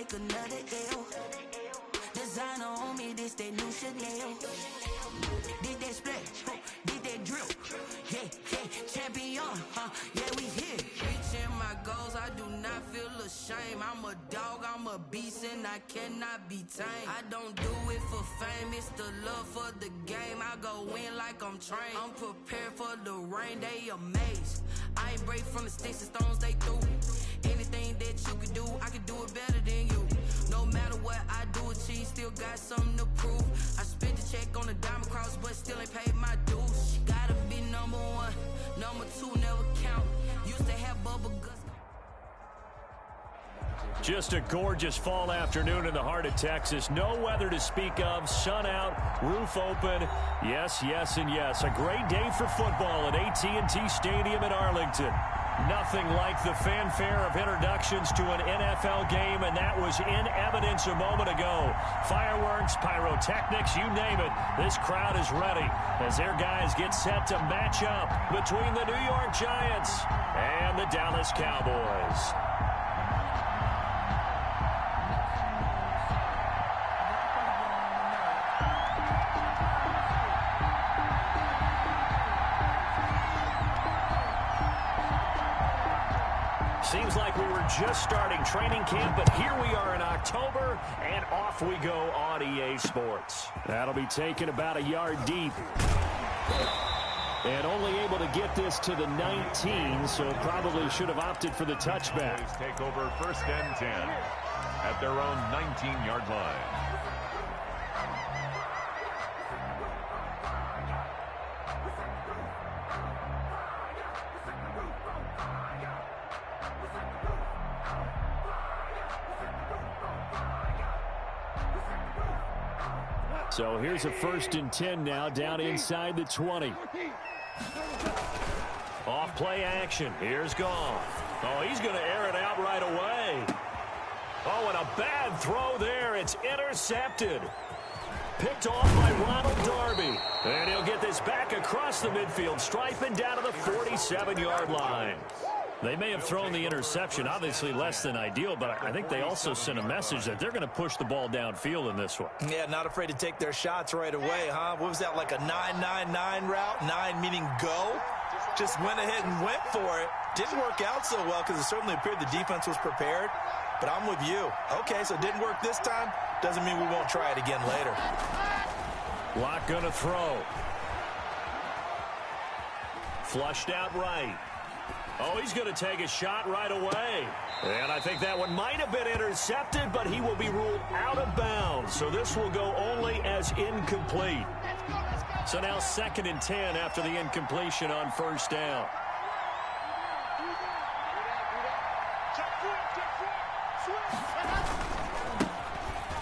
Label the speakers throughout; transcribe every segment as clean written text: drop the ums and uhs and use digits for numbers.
Speaker 1: take another L. Designer on me, this that new Chanel. Did that splash, did that drip. Yeah, champion, yeah, we here. Reaching my goals, I do not feel ashamed. I'm a dog, I'm a beast, and I cannot be tamed. I don't do it for fame, it's the love for the game. I go in like I'm trained. I'm prepared for the rain, they amazed. I ain't break from the sticks and stones they threw. Anything that you can do, I can do it better than you. No matter what I do, achieve, still got something to prove. I spent the check on the diamond cross, but still ain't paid my dues. Gotta be number one, number two never count. Used to have bubble guts.
Speaker 2: Just a gorgeous fall afternoon in the heart of Texas. No weather to speak of. Sun out, roof open. Yes, yes, and yes. A great day for football at AT&T Stadium in Arlington. Nothing like the fanfare of introductions to an NFL game, and that was in evidence a moment ago. Fireworks, pyrotechnics, you name it. This crowd is ready as their guys get set to match up between the New York Giants and the Dallas Cowboys. Seems like we were just starting training camp, but here we are in October, and off we go on EA Sports. That'll be taken about a yard deep. And only able to get this to the 19, so probably should have opted for the touchback.
Speaker 3: Take over 1st and 10 at their own 19-yard line.
Speaker 2: So here's a 1st and 10 now, down inside the 20. Off play action. Here's Goff. Oh, he's going to air it out right away. Oh, and a bad throw there. It's intercepted. Picked off by Ronald Darby. And he'll get this back across the midfield stripe and down to the 47-yard line. They may have thrown the interception, obviously less than ideal, but I think they also sent a message that they're going to push the ball downfield in this one.
Speaker 4: Yeah, not afraid to take their shots right away, huh? What was that, like a 9-9-9 route? 9 meaning go? Just went ahead and went for it. Didn't work out so well because it certainly appeared the defense was prepared. But I'm with you. Okay, so it didn't work this time. Doesn't mean we won't try it again later.
Speaker 2: Locke going to throw. Flushed out right. Oh, he's going to take a shot right away. And I think that one might have been intercepted, but he will be ruled out of bounds. So this will go only as incomplete. So now 2nd and 10 after the incompletion on 1st down.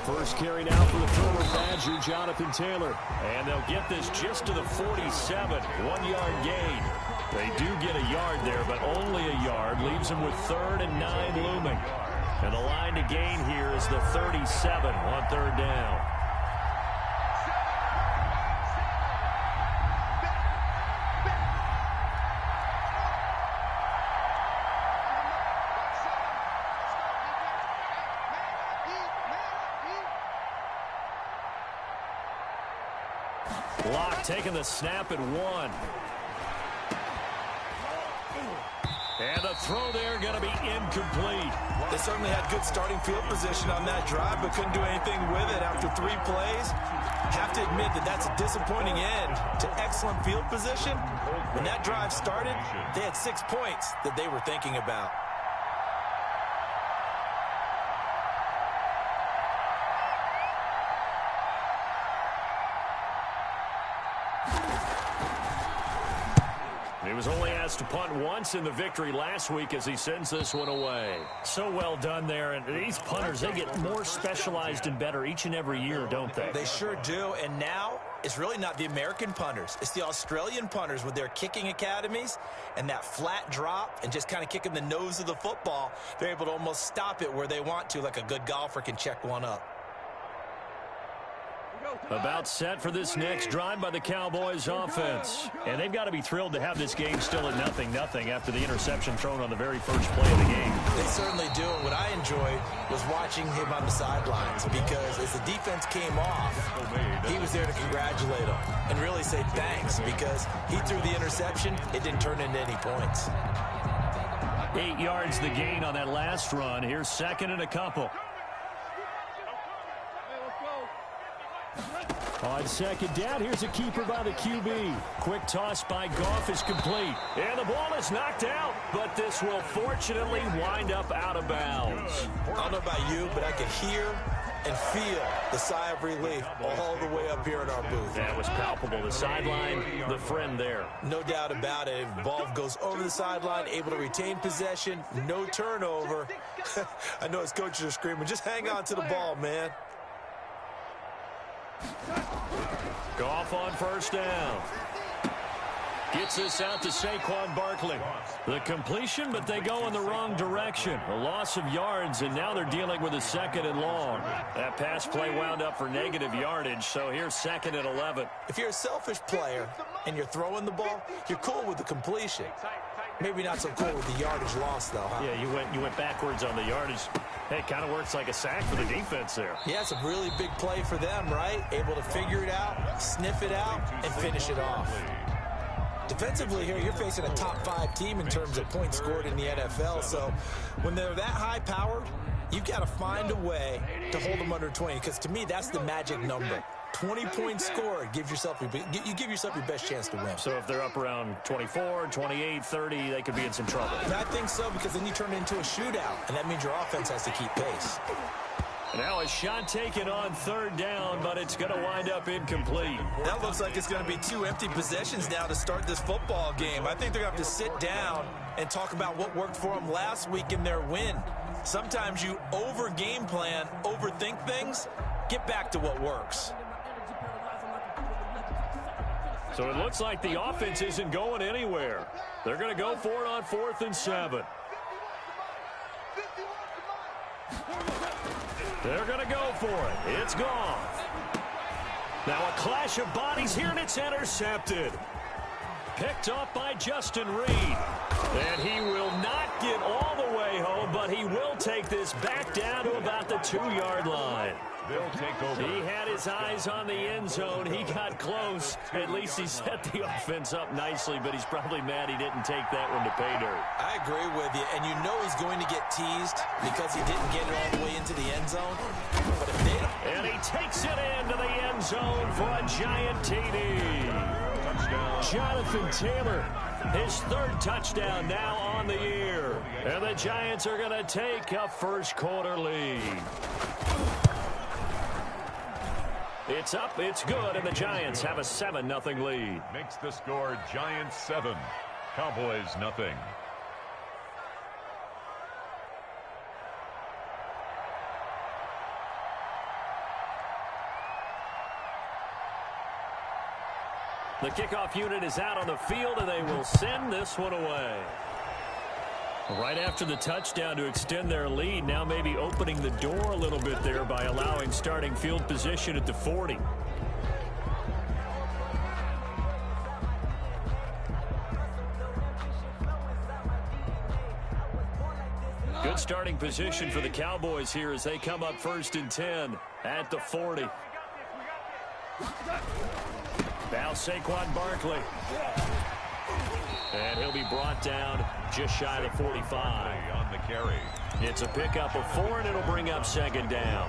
Speaker 2: First carry now for the former Badger, Jonathan Taylor. And they'll get this just to the 47, 1-yard gain. They do get a yard there, but only a yard. Leaves them with 3rd and 9 looming. And the line to gain here is the 37 on 3rd down. Locke taking the snap at 1. And the throw there going to be incomplete.
Speaker 4: They certainly had good starting field position on that drive, but couldn't do anything with it after 3 plays. Have to admit that that's a disappointing end to excellent field position. When that drive started, they had 6 points that they were thinking about.
Speaker 2: He was only asked to punt once in the victory last week as he sends this one away. So well done there. And these punters, they get more specialized and better each and every year, don't they?
Speaker 4: They sure do. And now it's really not the American punters. It's the Australian punters with their kicking academies and that flat drop and just kind of kicking the nose of the football. They're able to almost stop it where they want to, like a good golfer can check one up.
Speaker 2: About set for this next drive by the Cowboys offense. And they've got to be thrilled to have this game still at 0-0 after the interception thrown on the very first play of the game.
Speaker 4: They certainly do. And what I enjoyed was watching him on the sidelines, because as the defense came off, he was there to congratulate them and really say thanks, because he threw the interception. It didn't turn into any points.
Speaker 2: 8 yards the gain on that last run. Here's second and a couple. On second down, here's a keeper by the QB. Quick toss by Goff is complete. And the ball is knocked out, but this will fortunately wind up out of bounds.
Speaker 4: I don't know about you, but I could hear and feel the sigh of relief all the way up here in our booth.
Speaker 2: That was palpable. The sideline, the friend there.
Speaker 4: No doubt about it. If the ball goes over the sideline, able to retain possession, no turnover. I know his coaches are screaming, just hang on to the ball, man.
Speaker 2: Goff on first down. Gets this out to Saquon Barkley. The completion, but they go in the wrong direction. A loss of yards, and now they're dealing with a second and long. That pass play wound up for negative yardage, so here's second and 11.
Speaker 4: If you're a selfish player and you're throwing the ball, you're cool with the completion. Maybe not so cool with the yardage loss, though, huh?
Speaker 2: Yeah, you went backwards on the yardage. Hey, it kind of works like a sack for the defense there.
Speaker 4: Yeah, it's a really big play for them, right? Able to figure it out, sniff it out, and finish it off. Defensively here, you're facing a top-5 team in terms of points scored in the NFL. So when they're that high-powered, you've got to find a way to hold them under 20, because to me, that's the magic number. 20 points scored, you give yourself your best chance to win.
Speaker 2: So if they're up around 24, 28, 30, they could be in some trouble.
Speaker 4: And I think so, because then you turn it into a shootout, and that means your offense has to keep pace.
Speaker 2: Now a shot taken on third down, but it's going to wind up incomplete.
Speaker 4: That looks like it's going to be 2 empty possessions now to start this football game. I think they're going to have to sit down and talk about what worked for them last week in their win. Sometimes you over-game plan, overthink things. Get back to what works.
Speaker 2: So it looks like the offense isn't going anywhere. They're going to go for it on 4th and 7. They're going to go for it. It's gone. Now a clash of bodies here, and it's intercepted. Picked off by Justin Reed. And he will not get all the way home, but he will take this back down to about the 2-yard line.
Speaker 3: They'll take over.
Speaker 2: He had his eyes on the end zone. He got close. At least he set the offense up nicely, but he's probably mad he didn't take that one to pay dirt.
Speaker 4: I agree with you, and you know he's going to get teased because he didn't get it all the way into the end zone. But if they don't...
Speaker 2: And he takes it into the end zone for a giant TD. Touchdown. Jonathan Taylor, his 3rd touchdown now on the year. And the Giants are going to take a first-quarter lead. It's up, it's good, and the Giants have a 7-0 lead.
Speaker 3: Makes the score Giants 7, Cowboys 0.
Speaker 2: The kickoff unit is out on the field, and they will send this one away. Right after the touchdown to extend their lead, now maybe opening the door a little bit there by allowing starting field position at the 40. Good starting position for the Cowboys here as they come up 1st and 10 at the 40. Now Saquon Barkley. And he'll be brought down just shy of the 45.
Speaker 3: On the carry.
Speaker 2: It's a pickup of 4, and it'll bring up 2nd down.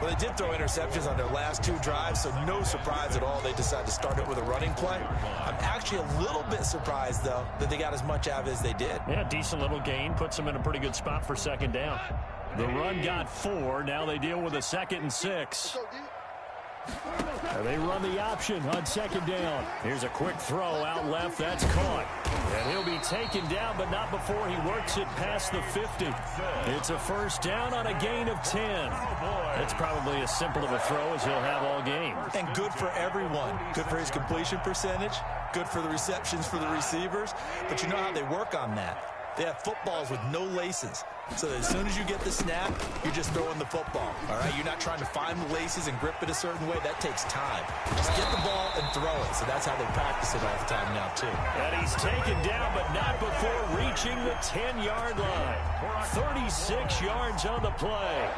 Speaker 4: Well, they did throw interceptions on their last 2 drives, so no surprise at all they decided to start it with a running play. I'm actually a little bit surprised, though, that they got as much out of it as they did.
Speaker 2: Yeah, decent little gain. Puts them in a pretty good spot for 2nd down. The run got 4. Now they deal with a 2nd and 6. And they run the option on 2nd down. Here's a quick throw out left. That's caught. And he'll be taken down, but not before he works it past the 50. It's a 1st down on a gain of 10. That's probably as simple of a throw as he'll have all game.
Speaker 4: And good for everyone. Good for his completion percentage. Good for the receptions for the receivers. But you know how they work on that. They have footballs with no laces. So as soon as you get the snap, you're just throwing the football. All right, you're not trying to find the laces and grip it a certain way. That takes time. Just get the ball and throw it. So that's how they practice it all the time now, too.
Speaker 2: And he's taken down, but not before reaching the 10-yard line. 36 yards on the play.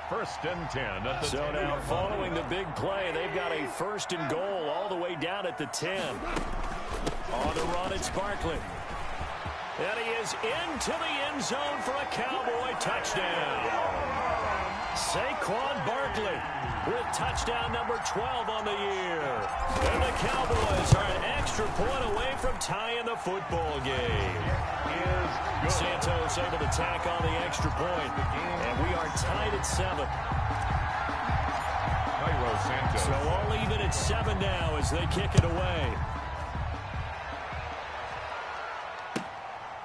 Speaker 3: First and 10 at the 10.
Speaker 2: So now following the big play, they've got a first and goal all the way down at the 10. On the run, it's Barkley. And he is into the end zone for a Cowboy touchdown. Saquon Barkley with touchdown number 12 on the year. And the Cowboys are an extra point away from tying the football game. Santos able to tack on the extra point. And we are tied at 7.
Speaker 3: Santos.
Speaker 2: So all even at 7 now as they kick it away.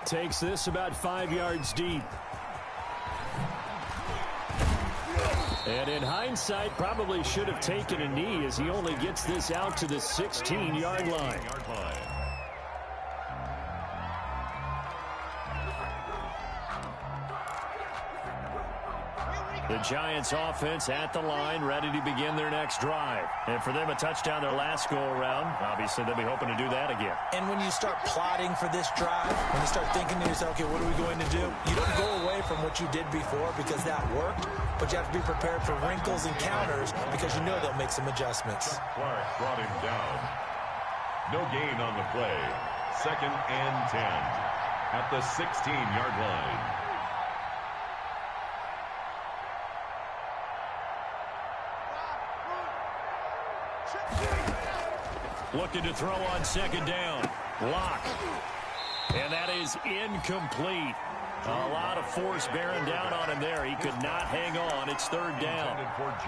Speaker 2: Takes this about 5 yards deep. And in hindsight, probably should have taken a knee as he only gets this out to the 16-yard line. The Giants offense at the line, ready to begin their next drive. And for them, a touchdown their last go-around. Obviously, they'll be hoping to do that again.
Speaker 4: And when you start plotting for this drive, when you start thinking to yourself, okay, what are we going to do? You don't go away from what you did before because that worked, but you have to be prepared for wrinkles and counters because you know they'll make some adjustments.
Speaker 3: Clark brought him down. No gain on the play. Second and 10 at the 16-yard line.
Speaker 2: Looking to throw on second down. Lock. And that is incomplete. A lot of force bearing down on him there. He could not hang on. It's third down.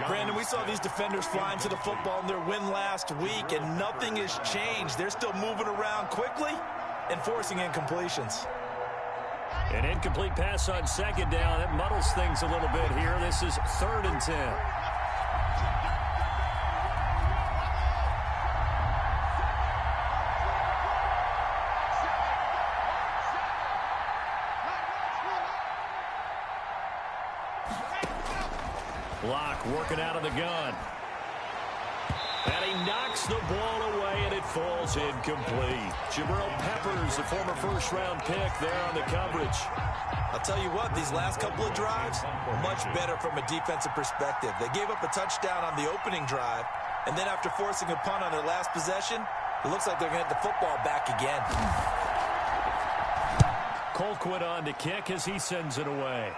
Speaker 4: Brandon, we saw these defenders flying to the football in their win last week, and nothing has changed. They're still moving around quickly and forcing incompletions.
Speaker 2: An incomplete pass on second down. It muddles things a little bit here. This is third and 10. Lock working out of the gun. And he knocks the ball away, and it falls incomplete. Jabril Peppers, the former first-round pick, there on the coverage.
Speaker 4: I'll tell you what, these last couple of drives were much better from a defensive perspective. They gave up a touchdown on the opening drive, and then after forcing a punt on their last possession, it looks like they're going to get the football back again.
Speaker 2: Colquitt on to kick as he sends it away.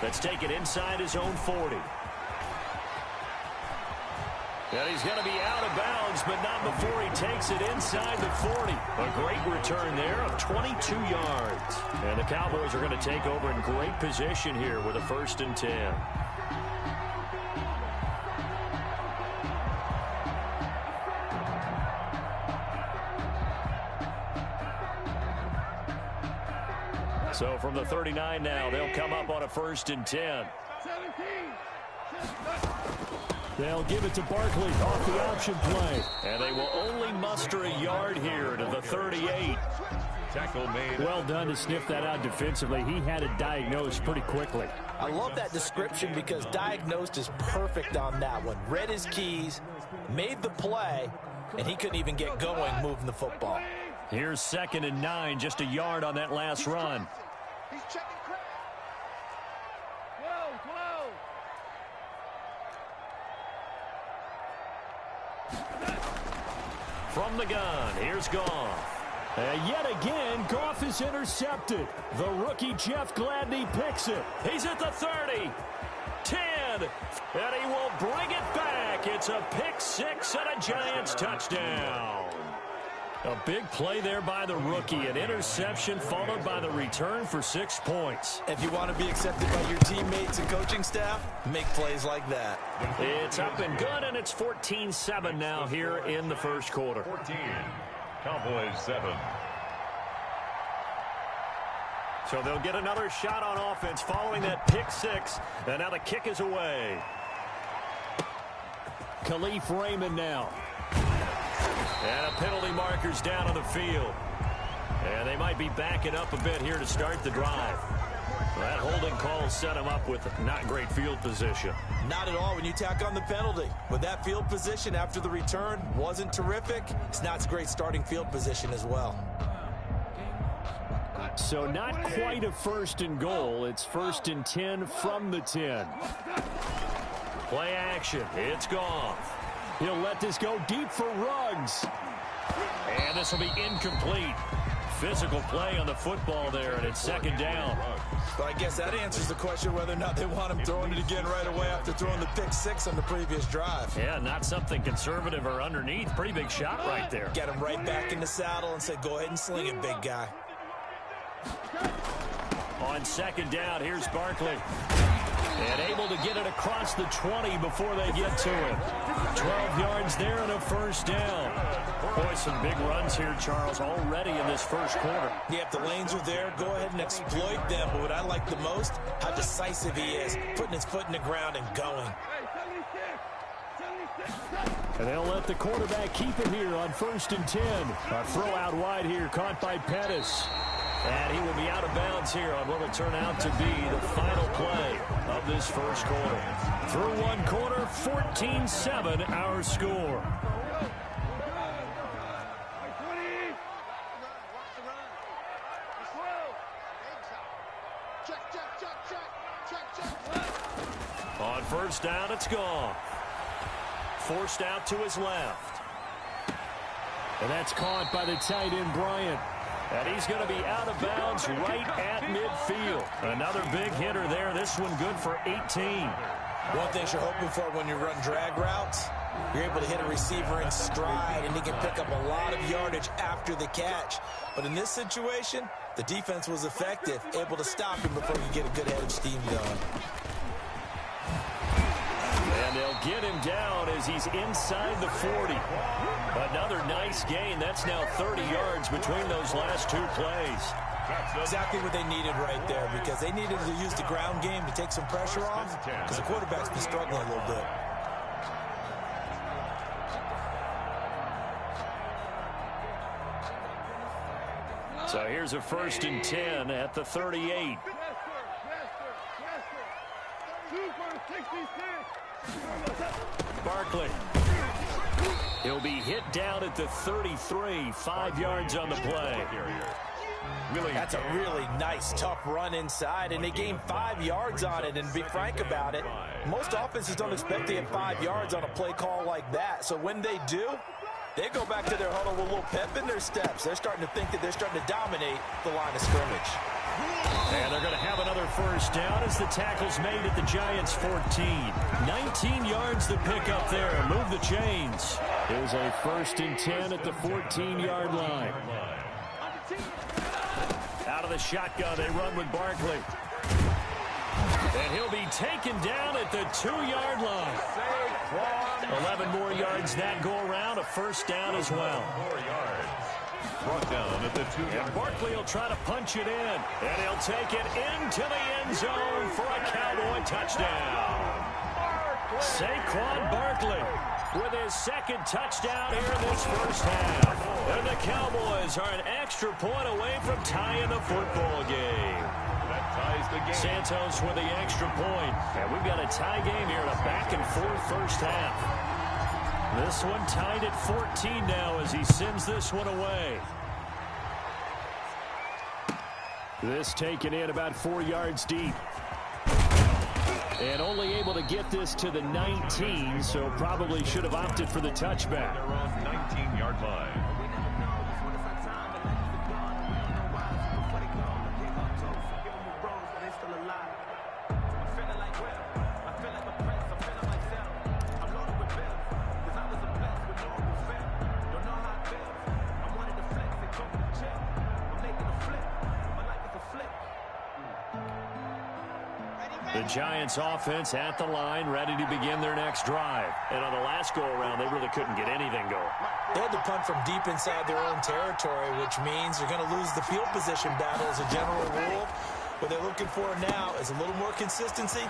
Speaker 2: Let's take it inside his own 40. And he's going to be out of bounds, but not before he takes it inside the 40. A great return there of 22 yards. And the Cowboys are going to take over in great position here with a first and 10. So from the 39 now, they'll come up on a first and 10. They'll give it to Barkley off the option play. And they will only muster a yard here to the 38.
Speaker 3: Tackle made.
Speaker 2: Well done to sniff that out defensively. He had it diagnosed pretty quickly.
Speaker 4: I love that description because diagnosed is perfect on that one. Read his keys, made the play, and he couldn't even get going moving the football.
Speaker 2: Here's second and 9, just a yard on that last run.
Speaker 5: He's checking crack.
Speaker 2: From the gun, here's Goff. And yet again, Goff is intercepted. The rookie Jeff Gladney picks it. He's at the 30, 10, and he will bring it back. It's a pick six and a Giants touchdown. A big play there by the rookie. An interception followed by the return for 6 points.
Speaker 4: If you want to be accepted by your teammates and coaching staff, make plays like that.
Speaker 2: It's up and good, and it's 14-7 now here in the first quarter.
Speaker 3: 14. Cowboys 7.
Speaker 2: So they'll get another shot on offense following that pick six. And now the kick is away. Khalif Raymond now. And a penalty marker's down on the field. And they might be backing up a bit here to start the drive. That holding call set him up with not great field position.
Speaker 4: Not at all when you tack on the penalty. But that field position after the return wasn't terrific. It's not great starting field position as well.
Speaker 2: So not quite a 1st and goal. It's 1st and 10 from the 10. Play action. It's Goff. He'll let this go deep for Ruggs. And this will be incomplete. Physical play on the football there, and it's 2nd down.
Speaker 4: But I guess that answers the question whether or not they want him throwing it again right away after throwing the pick 6 on the previous drive.
Speaker 2: Yeah, not something conservative or underneath. Pretty big shot right there.
Speaker 4: Get him right back in the saddle and say, go ahead and sling it, big guy.
Speaker 2: On 2nd down, here's Barkley. And able to get it across the 20 before they get to it. 12 yards there and a 1st down. Boy, some big runs here, Charles, already in this 1st quarter.
Speaker 4: Yeah, if the lanes are there, go ahead and exploit them. But what I like the most, how decisive he is, putting his foot in the ground and going.
Speaker 2: And they'll let the quarterback keep it here on 1st and 10. A throw out wide here, caught by Pettis. And he will be out of bounds here on what will turn out to be the final play of this 1st quarter. Through 1 quarter, 14-7 our score. On 1st down, it's gone. Forced out to his left. And that's caught by the tight end, Bryant. And he's going to be out of bounds right at midfield. Another big hitter there. This one good for 18.
Speaker 4: One thing you're hoping for when you run drag routes, you're able to hit a receiver in stride, and he can pick up a lot of yardage after the catch. But in this situation, the defense was effective, able to stop him before you get a good head of steam going.
Speaker 2: And they'll get him down as he's inside the 40. Another nice gain. That's now 30 yards between those last 2 plays.
Speaker 4: Exactly what they needed right there, because they needed to use the ground game to take some pressure off, because the quarterback's been struggling a little bit.
Speaker 2: So here's a 1st and 10 at the 38. Barkley. He'll be hit down at the 33, 5 yards on the play.
Speaker 4: That's a really nice, tough run inside, and they gained 5 yards on it. And to be frank about it, most offenses don't expect to get 5 yards on a play call like that. So when they do, they go back to their huddle with a little pep in their steps. They're starting to think that they're starting to dominate the line of scrimmage.
Speaker 2: And they're going to have another 1st down as the tackle's made at the Giants' 14. 19 yards to pick up there. Move the chains. Here's a 1st and 10 at the 14-yard line. Out of the shotgun, they run with Barkley. And he'll be taken down at the 2-yard line. 11 more yards that go around. A 1st down as well.
Speaker 3: Brought down at the 2-yard line.
Speaker 2: And Barkley will try to punch it in. And he'll take it into the end zone for a Cowboy touchdown. Saquon Barkley with his 2nd touchdown here in this 1st half. And the Cowboys are an extra point away from tying the football game.
Speaker 3: That ties the game.
Speaker 2: Santos with the extra point. And we've got a tie game here in a back-and-forth 1st half. This one tied at 14 now as he sends this one away. This taken in about 4 yards deep. And only able to get this to the 19, so probably should have opted for the touchback.
Speaker 3: Around 19-yard line.
Speaker 2: The Giants offense at the line, ready to begin their next drive. And on the last go-around, they really couldn't get anything going.
Speaker 4: They had to punt from deep inside their own territory, which means they're going to lose the field position battle as a general rule. What they're looking for now is a little more consistency,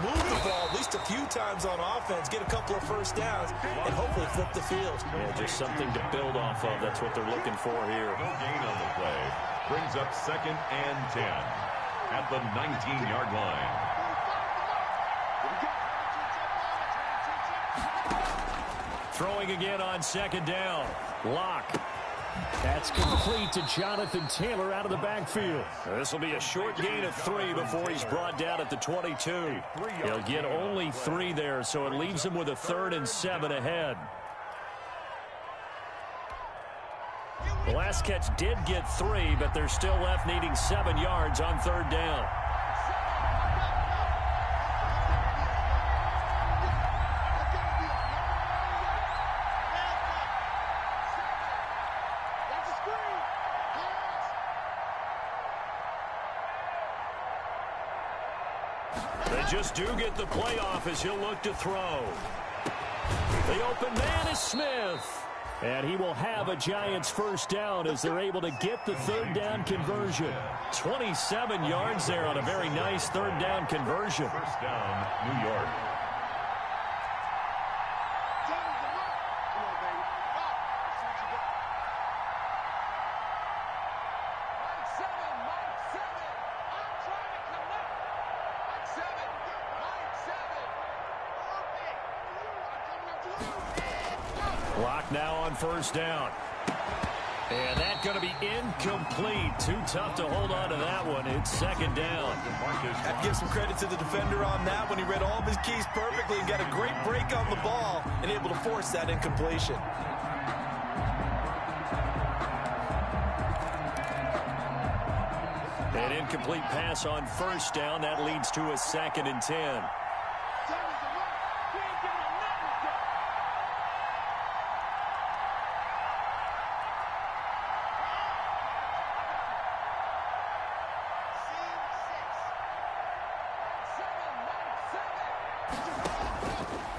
Speaker 4: move the ball at least a few times on offense, get a couple of first downs, and hopefully flip the field.
Speaker 2: Yeah, just something to build off of. That's what they're looking for here.
Speaker 3: No gain on the play. Brings up 2nd and 10 at the 19-yard line.
Speaker 2: Throwing again on 2nd down. Lock. That's complete to Jonathan Taylor out of the backfield. This will be a short gain of 3 before he's brought down at the 22. He'll get only 3 there, so it leaves him with a 3rd and 7 ahead. The last catch did get 3, but they're still left needing 7 yards on 3rd down. They just do get the play off as he'll look to throw. The open man is Smith. And he will have a Giants first down as they're able to get the 3rd down conversion. 27 yards there on a very nice 3rd down conversion.
Speaker 3: First down, New York.
Speaker 2: Clock now on 1st down. And that's going to be incomplete. Too tough to hold on to that one. It's 2nd down.
Speaker 4: I have to give some credit to the defender on that one. He read all of his keys perfectly and got a great break on the ball and able to force that incompletion.
Speaker 2: An incomplete pass on 1st down. That leads to a 2nd and 10.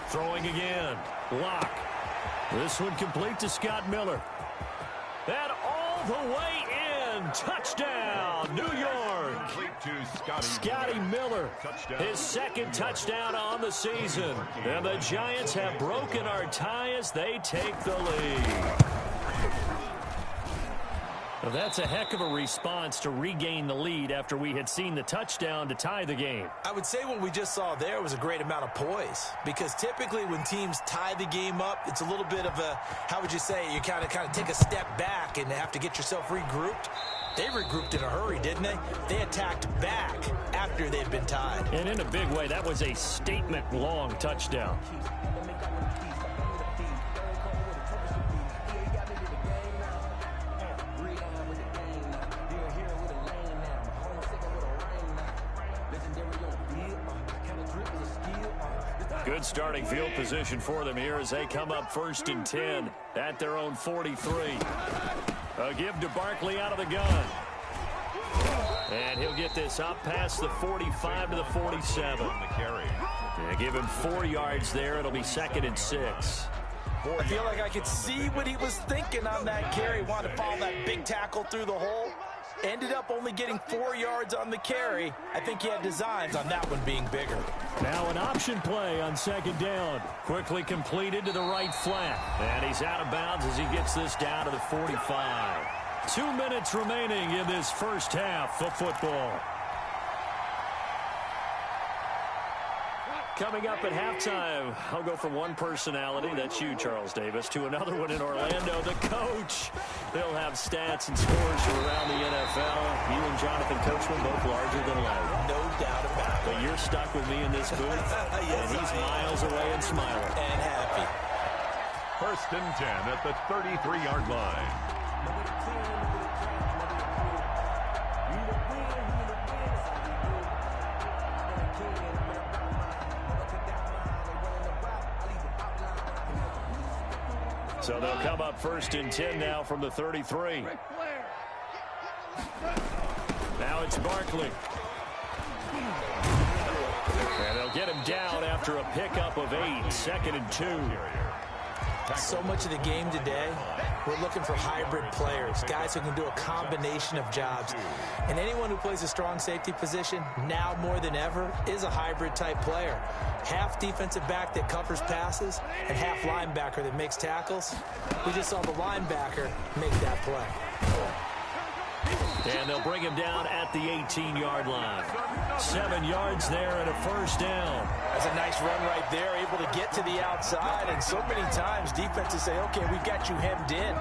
Speaker 2: Throwing again. Lock. This one complete to Scott Miller. That all the way in. Touchdown, New York.
Speaker 3: To
Speaker 2: Scotty Miller. His 2nd touchdown on the season. And the Giants have broken our tie as they take the lead. Well, that's a heck of a response to regain the lead after we had seen the touchdown to tie the game.
Speaker 4: I would say what we just saw there was a great amount of poise, because typically when teams tie the game up, it's a little bit of a, how would you say, you kind of take a step back and have to get yourself regrouped. They regrouped in a hurry, didn't they? They attacked back after they'd been tied.
Speaker 2: And in a big way, that was a statement-long touchdown. Good starting field position for them here as they come up 1st and 10 at their own 43. A give to Barkley out of the gun. And he'll get this up past the 45 to the 47.
Speaker 3: On the carry.
Speaker 2: Yeah, give him 4 yards there. It'll be 2nd and 6.
Speaker 4: I feel like I could see what he was thinking on that carry. Wanted to follow that big tackle through the hole. Ended up only getting 4 yards on the carry. I think he had designs on that one being bigger.
Speaker 2: Now an option play on 2nd down. Quickly completed to the right flat. And he's out of bounds as he gets this down to the 45. 2 minutes remaining in this first half of football. Coming up at halftime, I'll go from one personality, that's you, Charles Davis, to another one in Orlando, the coach. They'll have stats and scores from around the NFL. You and Jonathan Coachman both larger than life.
Speaker 4: No doubt about it.
Speaker 2: But you're stuck with me in this booth,
Speaker 4: Yes,
Speaker 2: and he's miles away and smiling.
Speaker 4: And happy.
Speaker 3: 1st and 10 at the 33-yard line.
Speaker 2: So they'll come up 1st and 10 now from the 33. Now it's Barkley. And they'll get him down after a pickup of 8. 2nd and 2.
Speaker 4: So much of the game today, we're looking for hybrid players, guys who can do a combination of jobs. And anyone who plays a strong safety position, now more than ever, is a hybrid type player. Half defensive back that covers passes and half linebacker that makes tackles. We just saw the linebacker make that play.
Speaker 2: And they'll bring him down at the 18-yard line. 7 yards there and a first down.
Speaker 4: That's a nice run right there, able to get to the outside. And so many times defenses say, okay, we've got you hemmed in.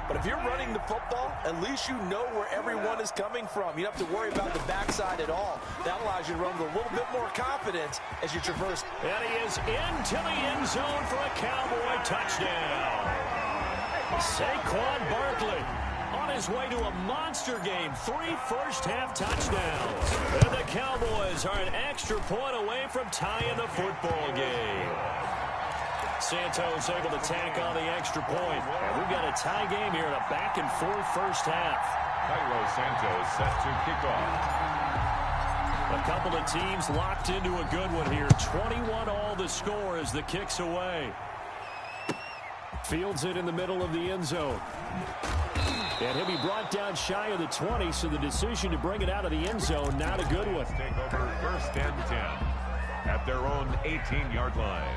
Speaker 4: But if you're running the football, at least you know where everyone is coming from. You don't have to worry about the backside at all. That allows you to run with a little bit more confidence as you traverse.
Speaker 2: And he is into the end zone for a Cowboy touchdown. Saquon Barkley on his way to a monster game. 3 first-half touchdowns. And the Cowboys are an extra point away from tying the football game. Santos able to tack on the extra point. And we've got a tie game here in a back-and-forth first half.
Speaker 3: Cairo Santos set to kick off.
Speaker 2: A couple of teams locked into a good one here. 21-all the score as the kick's away. Fields it in the middle of the end zone. And he'll be brought down shy of the 20, so the decision to bring it out of the end zone, not a good one.
Speaker 3: Take over first and 10 at their own 18-yard line.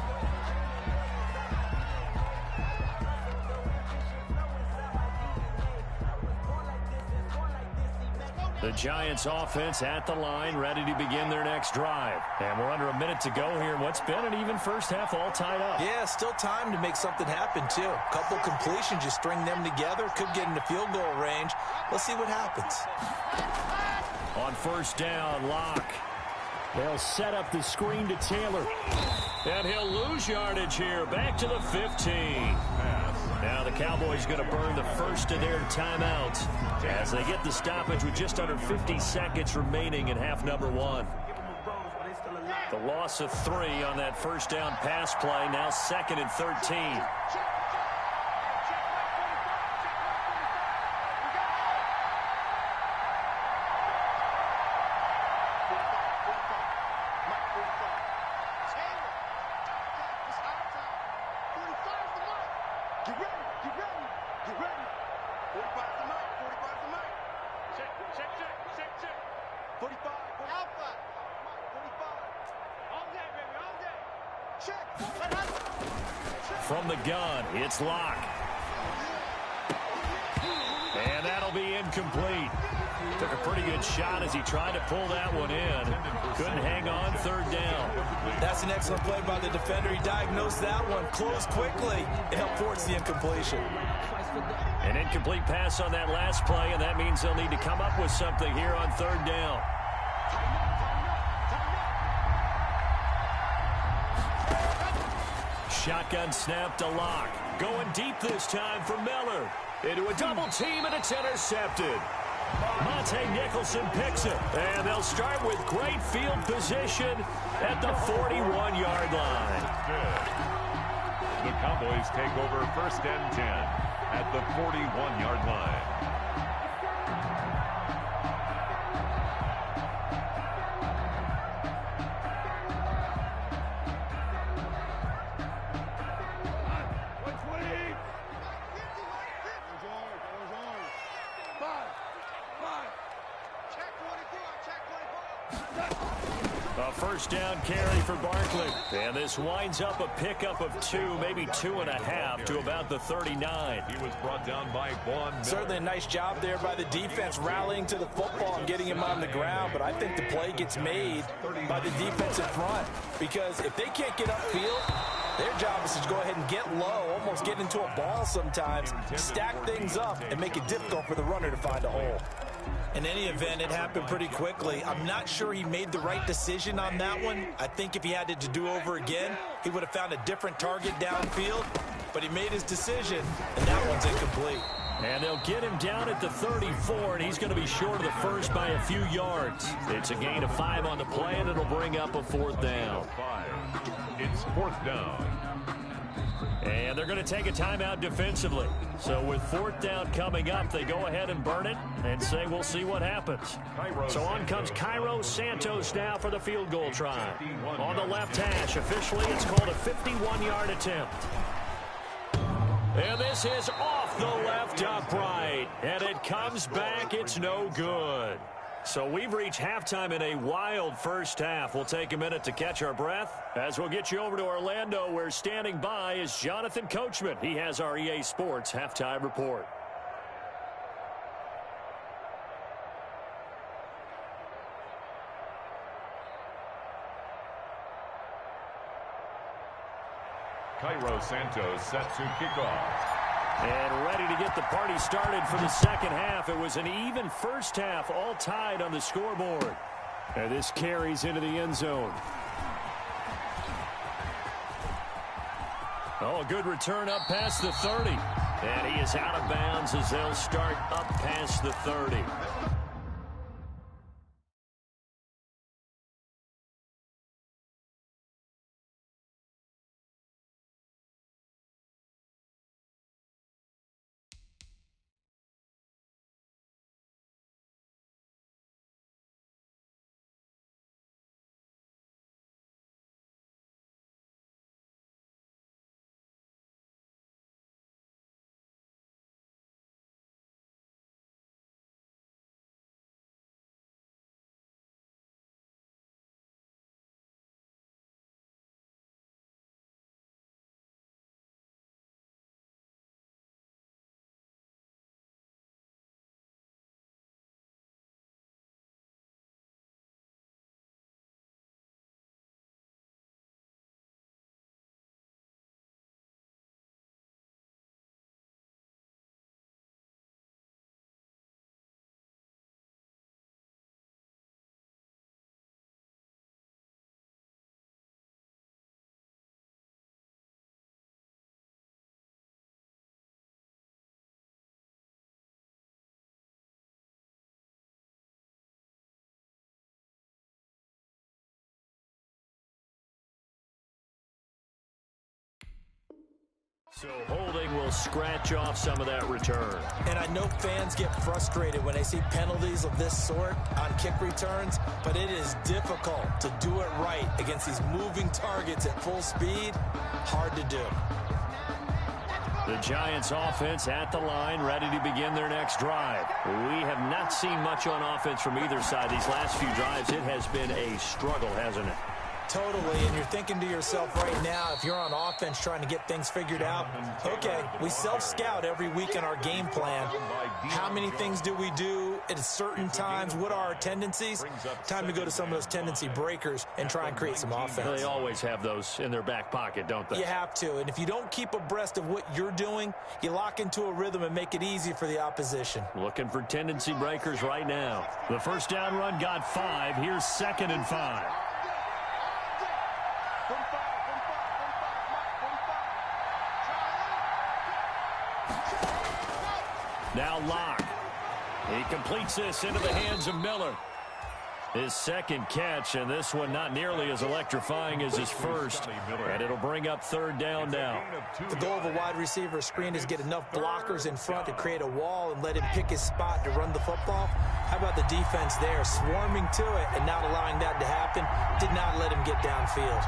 Speaker 2: The Giants offense at the line, ready to begin their next drive. And we're under a minute to go here in what's been an even first half, all tied up.
Speaker 4: Yeah, still time to make something happen, too. A couple completions, you string them together, could get into field goal range. Let's see what happens.
Speaker 2: On first down, Locke. They'll set up the screen to Taylor. And he'll lose yardage here, back to the 15. Now the Cowboys going to burn the first of their timeouts as they get the stoppage with just under 50 seconds remaining in half number 1. The loss of 3 on that first down pass play, now 2nd and 13. From the gun, it's Locke. And that'll be incomplete. Took a pretty good shot as he tried to pull that one in. Couldn't hang on, 3rd down.
Speaker 4: That's an excellent play by the defender. He diagnosed that one, closed quickly, and helped force the incompletion.
Speaker 2: An incomplete pass on that last play, and that means they'll need to come up with something here on 3rd down. Shotgun snap to Locke. Going deep this time for Miller. Into a double team, and it's intercepted. Monte Nicholson picks it. And they'll start with great field position at the 41-yard line.
Speaker 3: The Cowboys take over first and 10 at the 41-yard line.
Speaker 2: First down carry for Barkley. And this winds up a pickup of 2, maybe 2.5 to about the 39.
Speaker 3: He was brought down by Vaughn Miller.
Speaker 4: Certainly a nice job there by the defense rallying to the football and getting him on the ground. But I think the play gets made by the defensive front. Because if they can't get upfield, their job is to go ahead and get low, almost get into a ball sometimes, stack things up, and make it difficult for the runner to find a hole. In any event, it happened pretty quickly. I'm not sure he made the right decision on that one. I think if he had it to do over again, he would have found a different target downfield. But he made his decision, and that one's incomplete.
Speaker 2: And they'll get him down at the 34, and he's going to be short of the first by a few yards. It's a gain of 5 on the play, and it'll bring up a 4th down.
Speaker 3: It's 4th down.
Speaker 2: And they're going to take a timeout defensively. So with 4th down coming up, they go ahead and burn it and say we'll see what happens. So on comes Cairo Santos now for the field goal try. On the left hash, officially it's called a 51-yard attempt. And this is off the left upright. And it comes back. It's no good. So we've reached halftime in a wild first half. We'll take a minute to catch our breath as we'll get you over to Orlando, where standing by is Jonathan Coachman. He has our EA Sports halftime report.
Speaker 3: Cairo Santos set to kick off.
Speaker 2: And ready to get the party started for the second half. It was an even first half, all tied on the scoreboard. And this carries into the end zone. Oh, a good return up past the 30. And he is out of bounds as they'll start up past the 30. So holding will scratch off some of that return.
Speaker 4: And I know fans get frustrated when they see penalties of this sort on kick returns, but it is difficult to do it right against these moving targets at full speed. Hard to do.
Speaker 2: The Giants offense at the line, ready to begin their next drive. We have not seen much on offense from either side these last few drives. It has been a struggle, hasn't it?
Speaker 4: Totally, and you're thinking to yourself right now, if you're on offense trying to get things figured out, okay, we self-scout every week in our game plan. How many things do we do at certain times? What are our tendencies? Time to go to some of those tendency breakers and try and create some offense.
Speaker 2: They always have those in their back pocket, don't they?
Speaker 4: You have to, and if you don't keep abreast of what you're doing, you lock into a rhythm and make it easy for the opposition.
Speaker 2: Looking for tendency breakers right now. The first down run got 5. Here's 2nd and 5. Now Locke. He completes this into the hands of Miller. His second catch, and this one not nearly as electrifying as his first. And it'll bring up 3rd down now.
Speaker 4: The goal of a wide receiver screen is get enough blockers in front to create a wall and let him pick his spot to run the football. How about the defense there, swarming to it and not allowing that to happen? Did not let him get downfield.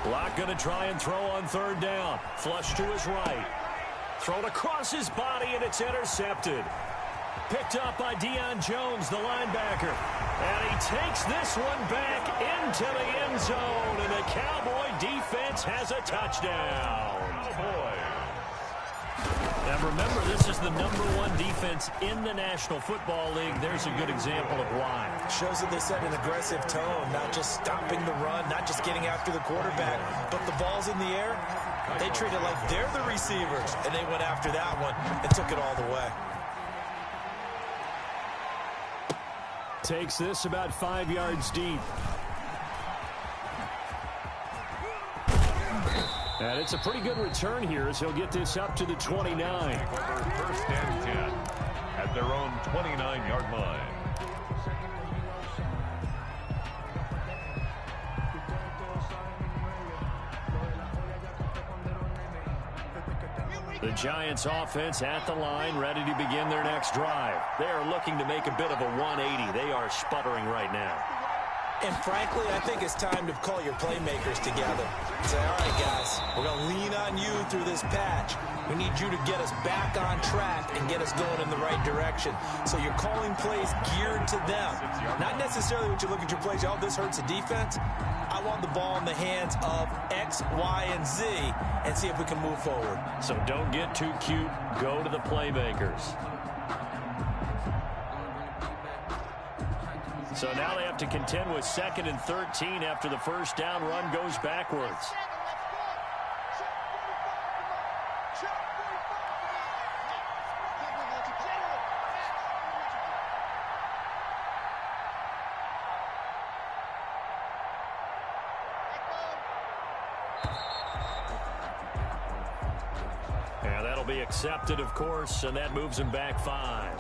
Speaker 2: Locke going to try and throw on 3rd down. Flush to his right. Thrown across his body, and it's intercepted. Picked up by Deion Jones, the linebacker. And he takes this one back into the end zone, and the Cowboy defense has a touchdown. Now remember, this is the #1 defense in the National Football League. There's a good example of why.
Speaker 4: Shows that they set an aggressive tone, not just stopping the run, not just getting after the quarterback, but the ball's in the air. They treat it like they're the receivers, and they went after that one and took it all the way.
Speaker 2: Takes this about 5 yards deep. And it's a pretty good return here as he'll get this up to the 29.
Speaker 3: 1st and 10 at their own 29-yard line.
Speaker 2: The Giants offense at the line, ready to begin their next drive. They are looking to make a bit of a 180. They are sputtering right now.
Speaker 4: And frankly, I think it's time to call your playmakers together and say, all right, guys, we're going to lean on you through this patch. We need you to get us back on track and get us going in the right direction. So you're calling plays geared to them. Not necessarily what you look at your plays, oh, this hurts the defense. I want the ball in the hands of X, Y, and Z and see if we can move forward.
Speaker 2: So don't get too cute. Go to the playmakers. So now they have to contend with 2nd and 13 after the first down run goes backwards. And that'll be accepted, of course, and that moves him back 5.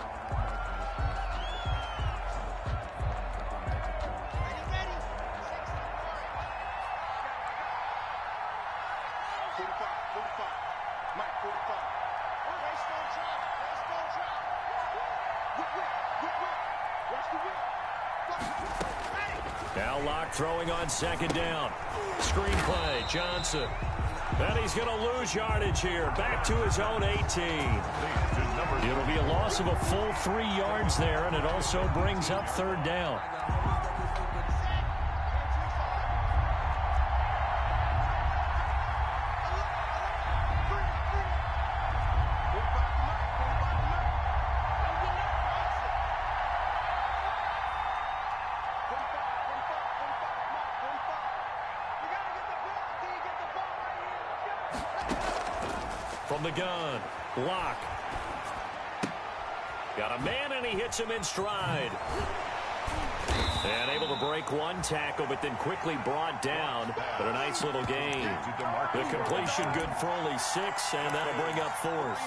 Speaker 2: Now Locke throwing on 2nd down. Screenplay, Johnson. And he's going to lose yardage here. Back to his own 18. It'll be a loss of a full 3 yards there, and it also brings up 3rd down. From the gun, Locke. Got a man, and he hits him in stride. And able to break one tackle, but then quickly brought down. But a nice little gain. The completion good for only 6, and that'll bring up 4th.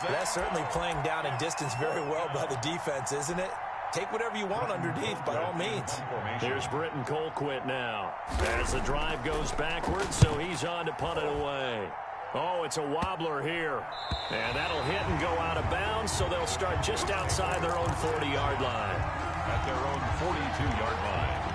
Speaker 4: That's certainly playing down in distance very well by the defense, isn't it? Take whatever you want underneath, by all means.
Speaker 2: Here's Britton Colquitt now. As the drive goes backwards, so he's on to punt it away. Oh, it's a wobbler here. And that'll hit and go out of bounds, so they'll start just outside their own 40-yard line.
Speaker 3: At their own 42-yard line.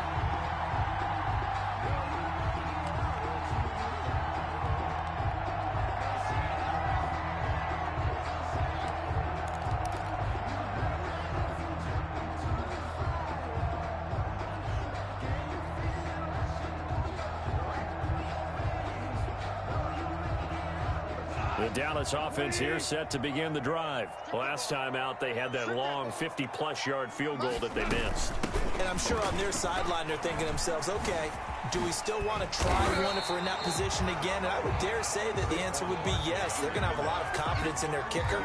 Speaker 2: The Dallas offense here set to begin the drive. Last time out, they had that long 50-plus yard field goal that they missed.
Speaker 4: And I'm sure on their sideline they're thinking to themselves, okay, do we still want to try one if we're in that position again? And I would dare say that the answer would be yes. They're going to have a lot of confidence in their kicker.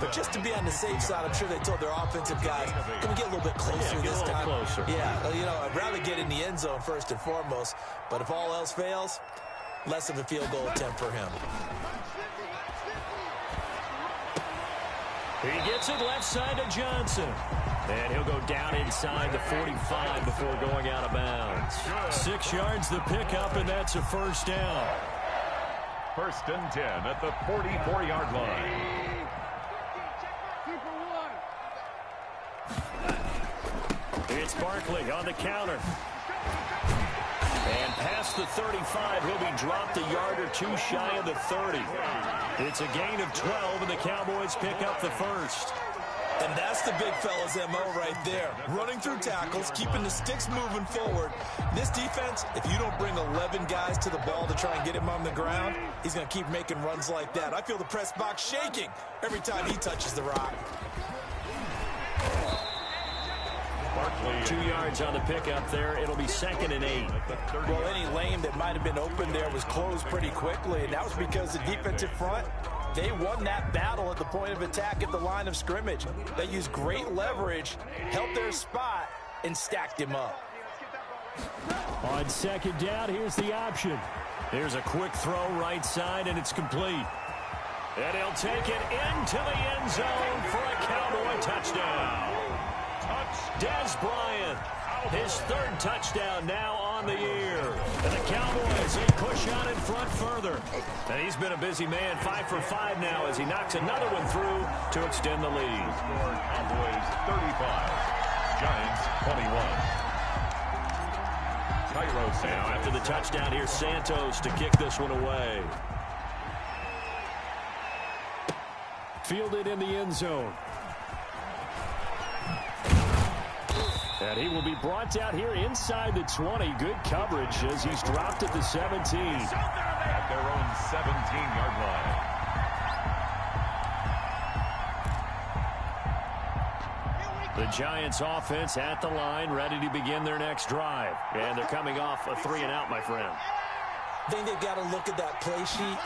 Speaker 4: But just to be on the safe side, I'm sure they told their offensive guys, can we get a little bit closer this time?
Speaker 2: Closer.
Speaker 4: Yeah, you know, I'd rather get in the end zone first and foremost. But if all else fails, less of a field goal attempt for him.
Speaker 2: He gets it left side to Johnson. And he'll go down inside the 45 before going out of bounds. 6 yards the pickup, and that's a first down.
Speaker 3: 1st and 10 at the 44-yard line.
Speaker 2: It's Barkley on the counter. And past the 35, he'll be dropped a yard or 2 shy of the 30. It's a gain of 12, and the Cowboys pick up the first.
Speaker 4: And that's the big fella's MO right there. Running through tackles, keeping the sticks moving forward. This defense, if you don't bring 11 guys to the ball to try and get him on the ground, he's going to keep making runs like that. I feel the press box shaking every time he touches the rock.
Speaker 3: Barkley.
Speaker 2: 2 yards on the pickup there. It'll be 2nd and 8.
Speaker 4: Well, any lane that might have been open there was closed pretty quickly, and that was because the defensive front, they won that battle at the point of attack at the line of scrimmage. They used great leverage, held their spot, and stacked him up.
Speaker 2: On 2nd down, here's the option. Here's a quick throw right side, and it's complete. And he'll take it into the end zone for a Cowboy touchdown. Dez Bryant, his 3rd touchdown now on the year. And the Cowboys, they push on in front further. And he's been a busy man, 5 for 5 now as he knocks another one through to extend the lead.
Speaker 3: Cowboys 35, Giants 21. Cairo Santos.
Speaker 2: Now after the touchdown here, Santos to kick this one away. Fielded in the end zone. And he will be brought down here inside the 20. Good coverage as he's dropped at the 17.
Speaker 3: At their own 17-yard line.
Speaker 2: The Giants offense at the line, ready to begin their next drive. And they're coming off a 3-and-out, my friend.
Speaker 4: I think they've got to look at that play sheet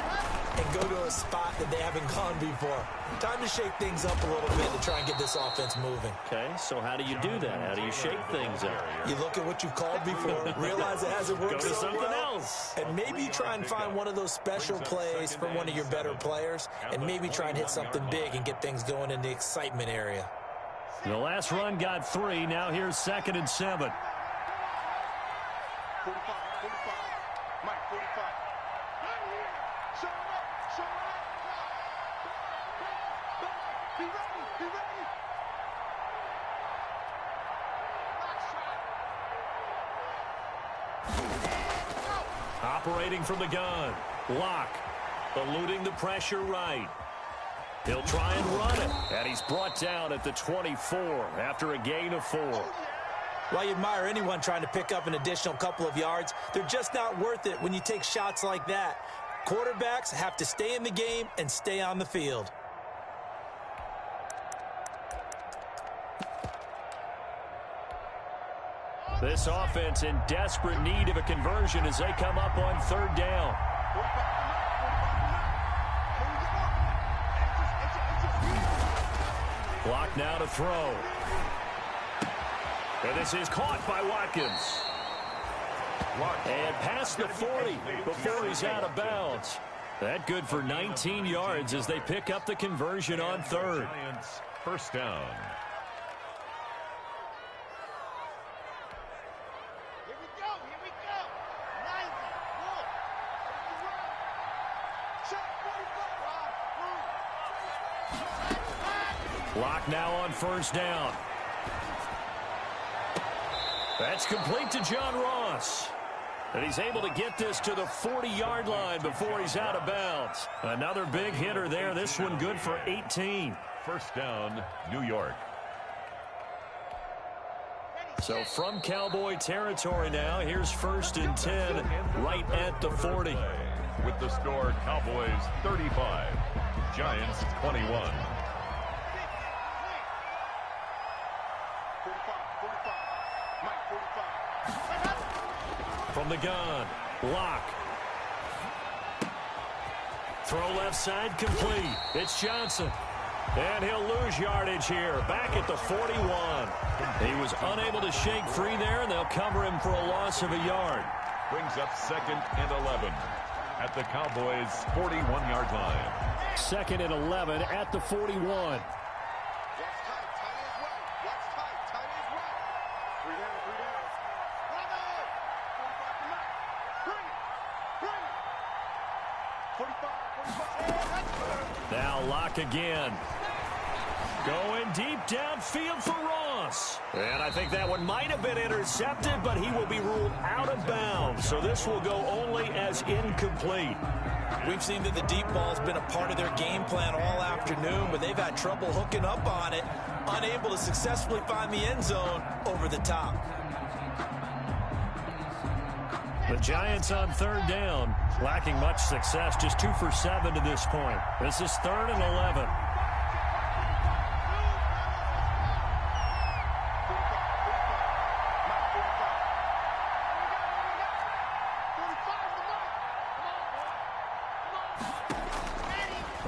Speaker 4: and go to a spot that they haven't gone before. Time to shake things up a little bit to try and get this offense moving.
Speaker 2: Okay, so how do you do that? How do you shake things up?
Speaker 4: You look at what you've called before, realize it hasn't worked
Speaker 2: Go to
Speaker 4: so
Speaker 2: something
Speaker 4: well,
Speaker 2: else.
Speaker 4: and maybe try and find one of those special plays from one of your better players, and maybe try and hit something big and get things going in the excitement area.
Speaker 2: The last run got 3. Now here's 2nd and 7. Operating from the gun. Locke eluding the pressure right. He'll try and run it. And he's brought down at the 24 after a gain of 4.
Speaker 4: While you admire anyone trying to pick up an additional couple of yards, they're just not worth it when you take shots like that. Quarterbacks have to stay in the game and stay on the field.
Speaker 2: This offense in desperate need of a conversion as they come up on 3rd down. Clock now to throw. And this is caught by Watkins. And past the 40 before he's out of bounds. That good for 19 yards as they pick up the conversion on 3rd.
Speaker 3: Giants, 1st down.
Speaker 2: Clock now on 1st down. That's complete to John Ross. And he's able to get this to the 40-yard line before he's out of bounds. Another big hitter there. This one good for 18.
Speaker 3: 1st down, New York.
Speaker 2: So from Cowboy territory now, here's 1st and 10 right at the 40.
Speaker 3: With the score, Cowboys 35, Giants 21.
Speaker 2: From the gun, Locke. Throw left side complete. It's Johnson. And he'll lose yardage here. Back at the 41. He was unable to shake free there, and they'll cover him for a loss of a yard.
Speaker 3: Brings up 2nd and 11 at the Cowboys' 41-yard line.
Speaker 2: 2nd and 11 at the 41. Now Locke again. Going deep downfield for Ross. And I think that one might have been intercepted, but he will be ruled out of bounds. So this will go only as incomplete.
Speaker 4: We've seen that the deep ball's been a part of their game plan all afternoon, but they've had trouble hooking up on it, unable to successfully find the end zone over the top.
Speaker 2: The Giants on 3rd down, lacking much success, just 2 for 7 to this point. This is 3rd and 11.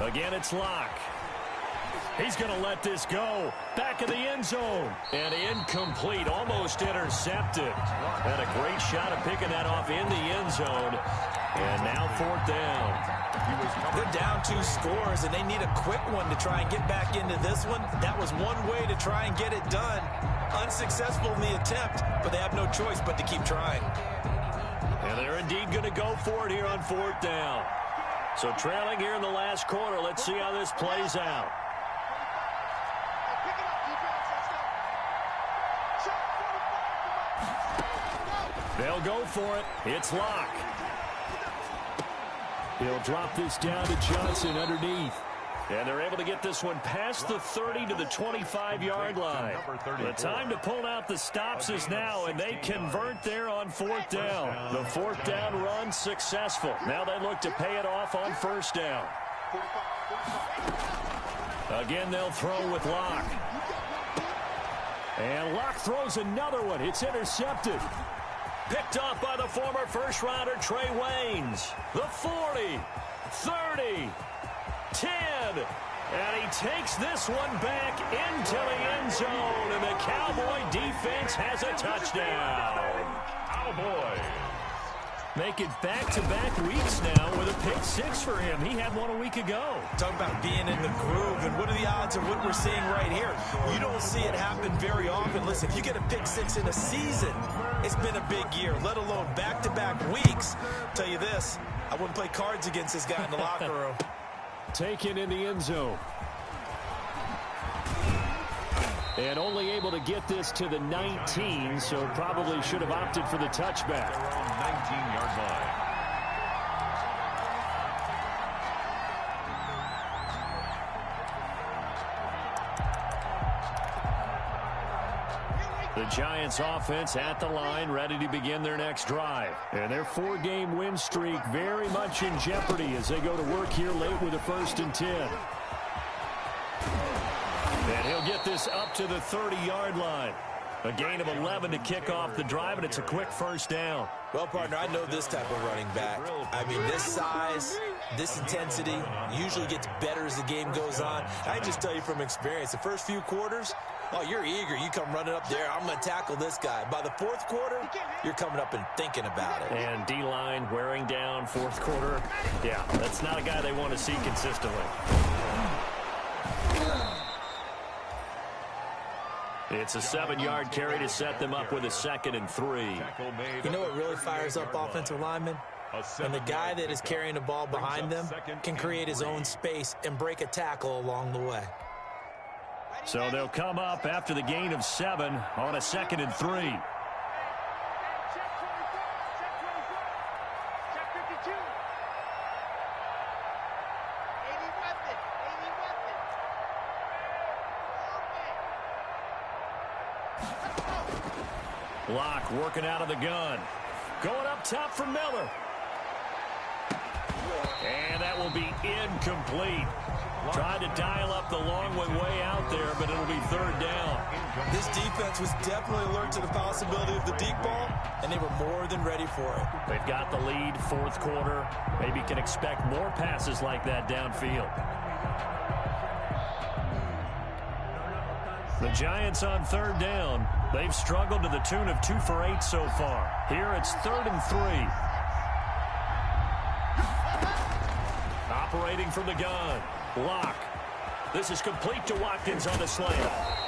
Speaker 2: Again, it's Locke. He's going to let this go. Back of the end zone. And incomplete, almost intercepted. And a great shot of picking that off in the end zone. And now 4th down.
Speaker 4: They're down 2 scores, and they need a quick one to try and get back into this one. That was one way to try and get it done. Unsuccessful in the attempt, but they have no choice but to keep trying.
Speaker 2: And they're indeed going to go for it here on 4th down. So trailing here in the last quarter, let's see how this plays out. They'll go for it. It's Locke. He'll drop this down to Johnson underneath. And they're able to get this one past the 30 to the 25-yard line. The time to pull out the stops is now, and they convert there on fourth down. The fourth down run successful. Now they look to pay it off on first down. Again, they'll throw with Locke. And Locke throws another one. It's intercepted. Picked off by the former first-rounder Trey Waynes. The 40, 30, 10. And he takes this one back into the end zone. And the Cowboy defense has a touchdown.
Speaker 3: Cowboys
Speaker 2: make it back-to-back weeks now with a pick six for him. He had one a week ago.
Speaker 4: Talk about being in the groove, and what are the odds of what we're seeing right here? You don't see it happen very often. Listen, if you get a pick six in a season, it's been a big year, let alone back-to-back weeks. Tell you this, I wouldn't play cards against this guy in the locker room.
Speaker 2: Taken in the end zone. And only able to get this to the 19, so probably should have opted for the touchback.
Speaker 3: around 19-yard line.
Speaker 2: The Giants offense at the line, ready to begin their next drive. And their four-game win streak very much in jeopardy as they go to work here late with a 1st and 10. And he'll get this up to the 30-yard line. A gain of 11 to kick off the drive, and it's a quick first down.
Speaker 4: Well, partner, I know this type of running back. I mean, this size, this intensity usually gets better as the game goes on. I just tell you from experience, the first few quarters, oh, you're eager. You come running up there. I'm going to tackle this guy. By the fourth quarter, you're coming up and thinking about it.
Speaker 2: And D-line wearing down fourth quarter. Yeah, that's not a guy they want to see consistently. It's a 7-yard carry to set them up with a 2nd and 3.
Speaker 4: You know what really fires up offensive linemen? When the guy that is carrying the ball behind them can create his own space and break a tackle along the way.
Speaker 2: So they'll come up after the gain of 7 on a 2nd and 3. Locke working out of the gun. Going up top for Miller. And that will be incomplete. Tried to dial up the long one way out there, but it'll be 3rd down.
Speaker 4: This defense was definitely alert to the possibility of the deep ball, and they were more than ready for it.
Speaker 2: They've got the lead, 4th quarter. Maybe can expect more passes like that downfield. The Giants on 3rd down. They've struggled to the tune of 2 for 8 so far. Here it's 3rd and 3. Operating from the gun. Locke. This is complete to Watkins on the slant.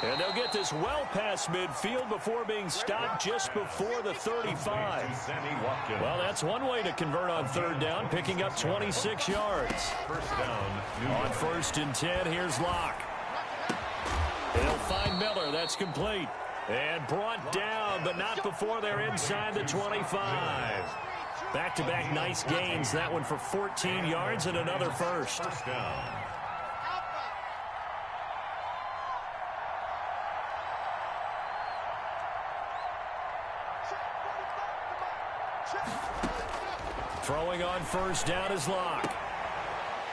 Speaker 2: And they'll get this well past midfield before being stopped just before the 35. Well, that's one way to convert on 3rd down, picking up 26 yards.
Speaker 3: First down.
Speaker 2: On 1st and 10, here's Locke. They'll find Miller. That's complete. And brought down, but not before they're inside the 25. Back-to-back nice gains. That one for 14 yards and another first.
Speaker 3: First down.
Speaker 2: Throwing on 1st down is Locke.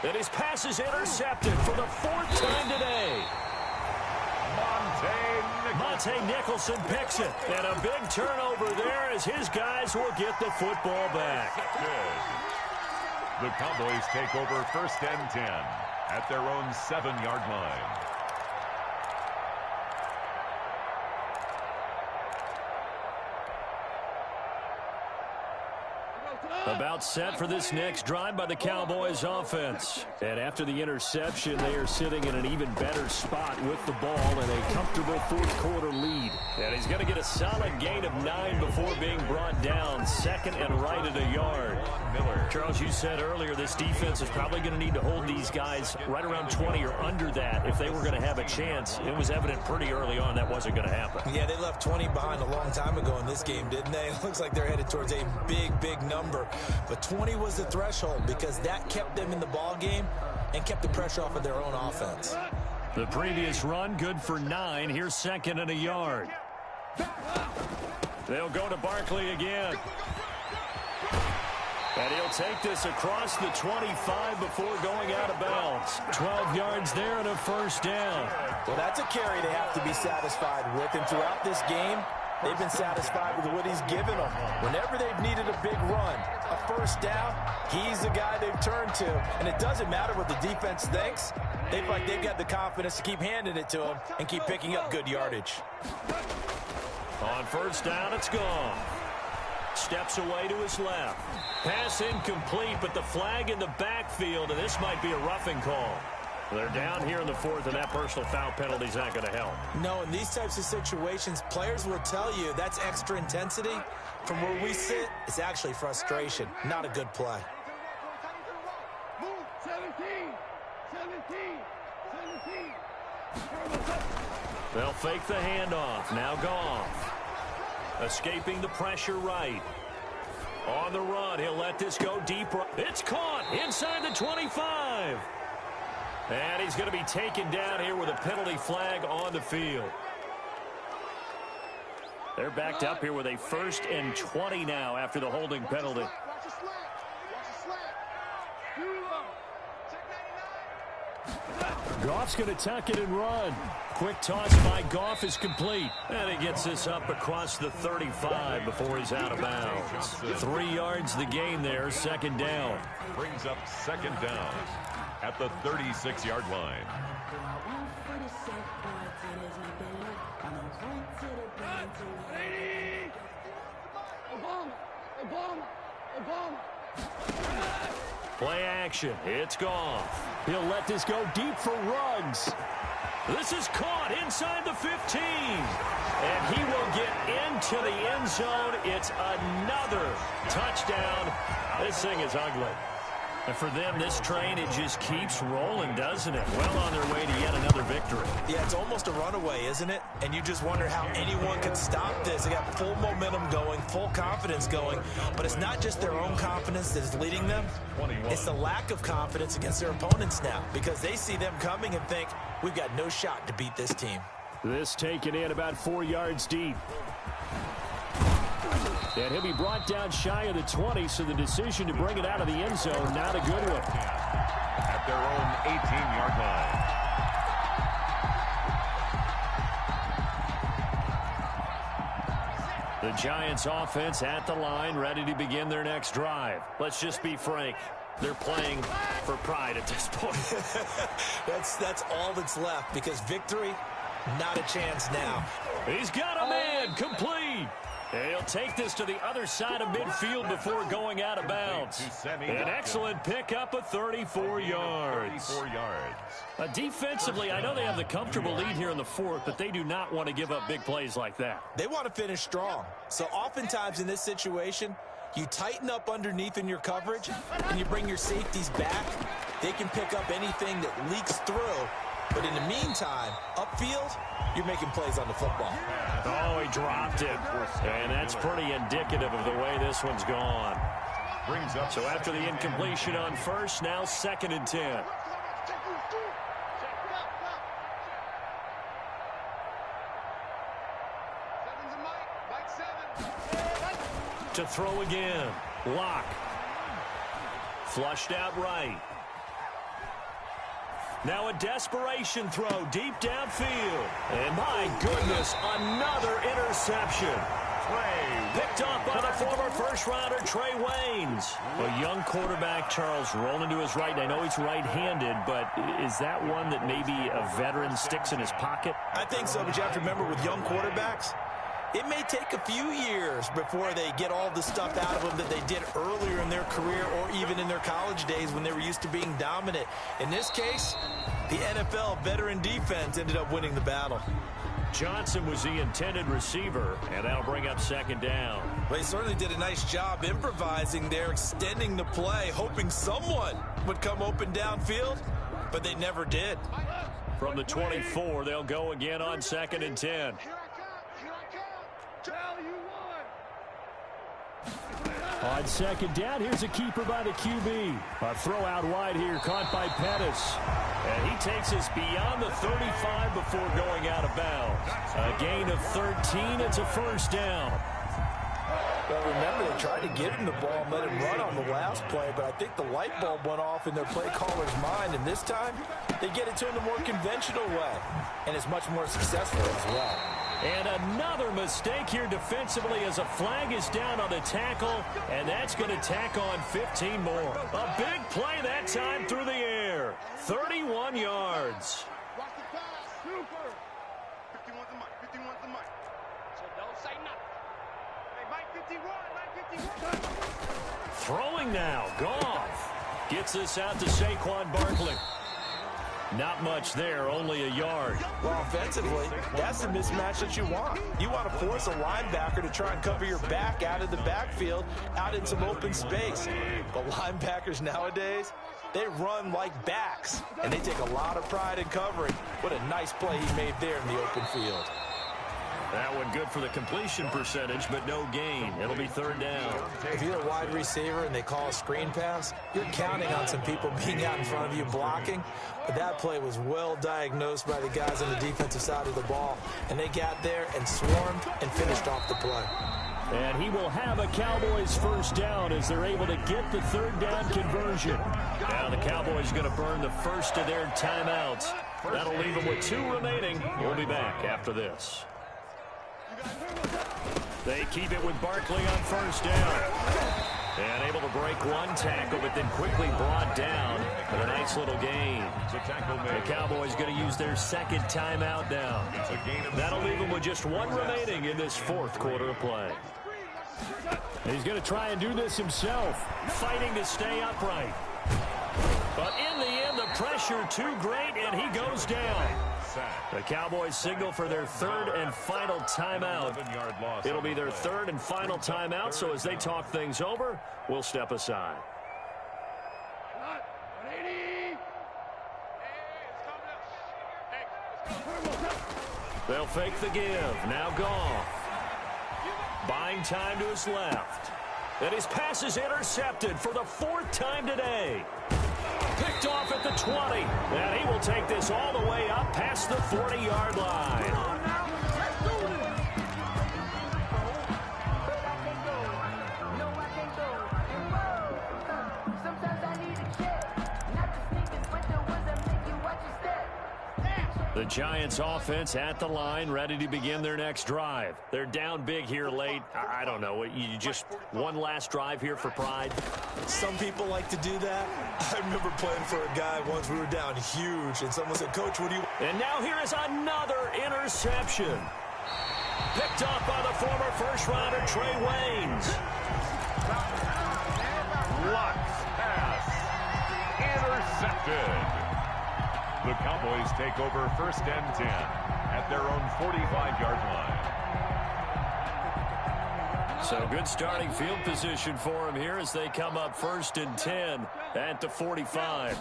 Speaker 2: And his pass is intercepted for the 4th time today. Monte Nicholson picks it. And a big turnover there as his guys will get the football back.
Speaker 3: Good. The Cowboys take over 1st and 10 at their own 7-yard line.
Speaker 2: About set for this next drive by the Cowboys offense. And after the interception, they are sitting in an even better spot with the ball and a comfortable fourth-quarter lead. And he's going to get a solid gain of 9 before being brought down. Second and right at a yard. Miller. Charles, you said earlier this defense is probably going to need to hold these guys right around 20 or under that if they were going to have a chance. It was evident pretty early on that wasn't going to happen.
Speaker 4: Yeah, they left 20 behind a long time ago in this game, didn't they? It looks like they're headed towards a big, big number. But 20 was the threshold because that kept them in the ball game and kept the pressure off of their own offense.
Speaker 2: The previous run, good for 9. Here's second and a yard. They'll go to Barkley again. And he'll take this across the 25 before going out of bounds. 12 yards there and a first down.
Speaker 4: Well, that's a carry they have to be satisfied with. And throughout this game, they've been satisfied with what he's given them. Whenever they've needed a big run, a first down, he's the guy they've turned to. And it doesn't matter what the defense thinks. They feel like they've got the confidence to keep handing it to him and keep picking up good yardage.
Speaker 2: On first down, it's gone. Steps away to his left. Pass incomplete, but the flag in the backfield, and this might be a roughing call. They're down here in the fourth, and that personal foul penalty is not going to help.
Speaker 4: No, in these types of situations, players will tell you that's extra intensity. From where we sit, it's actually frustration, not a good play.
Speaker 2: They'll fake the handoff. Now Goff. Escaping the pressure right. On the run, he'll let this go deep. It's caught inside the 25. And he's going to be taken down here with a penalty flag on the field. They're backed up here with a 1st and 20 now after the holding penalty. Goff's going to tuck it and run. Quick toss by Goff is complete. And he gets this up across the 35 before he's out of bounds. 3 yards the gain there, second down.
Speaker 3: Brings up second down at the 36-yard line.
Speaker 2: Play action. It's Goff. He'll let this go deep for Ruggs. This is caught inside the 15. And he will get into the end zone. It's another touchdown. This thing is ugly. And for them, this train, it just keeps rolling, doesn't it? Well on their way to yet another victory.
Speaker 4: Yeah, it's almost a runaway, isn't it? And you just wonder how anyone could stop this. They got full momentum going, full confidence going. But it's not just their own confidence that is leading them. It's the lack of confidence against their opponents now because they see them coming and think, we've got no shot to beat this team.
Speaker 2: This taken in about 4 yards deep. And he'll be brought down shy of the 20, so the decision to bring it out of the end zone, not a good one.
Speaker 3: At their own 18-yard
Speaker 2: line. The Giants offense at the line, ready to begin their next drive. Let's just be frank. They're playing for pride at this point.
Speaker 4: That's all that's left because victory, not a chance now.
Speaker 2: He's got a man, complete. And he'll take this to the other side of midfield before going out of bounds. An excellent pickup of 34 yards. Defensively, I know they have the comfortable lead here in the fourth, but they do not want to give up big plays like that.
Speaker 4: They want to finish strong. So oftentimes in this situation, you tighten up underneath in your coverage, and you bring your safeties back. They can pick up anything that leaks through. But in the meantime, upfield, you're making plays on the football.
Speaker 2: Oh, he dropped it. And that's pretty indicative of the way this one's gone. So after the incompletion on first, now 2nd and 10. To throw again. Lock. Flushed out right. Now a desperation throw deep downfield. And my goodness, another interception. Picked up by the former first-rounder Trey Waynes. A young quarterback, Charles, rolling to his right. I know he's right-handed, but is that one that maybe a veteran sticks in his pocket?
Speaker 4: I think so, but you have to remember with young quarterbacks, it may take a few years before they get all the stuff out of them that they did earlier in their career or even in their college days when they were used to being dominant. In this case, the NFL veteran defense ended up winning the battle.
Speaker 2: Johnson was the intended receiver, and that'll bring up second down.
Speaker 4: Well, he certainly did a nice job improvising there, extending the play, hoping someone would come open downfield, but they never did.
Speaker 2: From the 24, they'll go again on 2nd and 10. On 2nd down, here's a keeper by the QB. A throw out wide here, caught by Pettis. And he takes us beyond the 35 before going out of bounds. A gain of 13, it's a first down.
Speaker 4: Well, remember, they tried to give him the ball and let him run on the last play, but I think the light bulb went off in their play caller's mind, and this time, they get it to him the more conventional way, and it's much more successful as well.
Speaker 2: And another mistake here defensively as a flag is down on the tackle, and that's going to tack on 15 more. A big play that time through the air. 31 yards.
Speaker 5: Watch the pass. Super. 51's the mic. 51's the mic. So don't say nothing. Hey, Mike 51. Mike 51.
Speaker 2: Throwing now. Goff gets this out to Saquon Barkley. Not much there, only a yard.
Speaker 4: Well, offensively, that's the mismatch that you want. You want to force a linebacker to try and cover your back out of the backfield, out in some open space. But linebackers nowadays, they run like backs, and they take a lot of pride in covering. What a nice play he made there in the open field.
Speaker 2: That one good for the completion percentage, but no gain. It'll be 3rd down.
Speaker 4: If you're a wide receiver and they call a screen pass, you're counting on some people being out in front of you blocking. But that play was well diagnosed by the guys on the defensive side of the ball. And they got there and swarmed and finished off the play.
Speaker 2: And he will have a Cowboys first down as they're able to get the 3rd down conversion. Now the Cowboys going to burn the first of their timeouts. That'll leave them with 2 remaining. We'll be back after this. They keep it with Barkley on first down. And able to break one tackle, but then quickly brought down with a nice little gain. The Cowboys going to use their 2nd timeout now. That'll leave them with just 1 remaining in this 4th quarter of play. He's going to try and do this himself, fighting to stay upright. But in the end, the pressure too great, and he goes down. The Cowboys signal for their 3rd and final timeout. It'll be their 3rd and final timeout, so as they talk things over, we'll step aside. They'll fake the give. Now Goff. Buying time to his left. And his pass is intercepted for the 4th time today. Picked off at the 20. And he will take this all the way up past the 40-yard line. The Giants offense at the line, ready to begin their next drive. They're down big here late. I don't know. You just one last drive here for pride?
Speaker 4: Some people like to do that. I remember playing for a guy once. We were down huge, and someone said, "Coach, what do you..."
Speaker 2: And now here is another interception. Picked off by the former first-rounder Trey Waynes.
Speaker 3: Lux pass. Intercepted. The Cowboys take over 1st and 10 at their own 45-yard line.
Speaker 2: So good starting field position for him here as they come up 1st and 10 at the 45.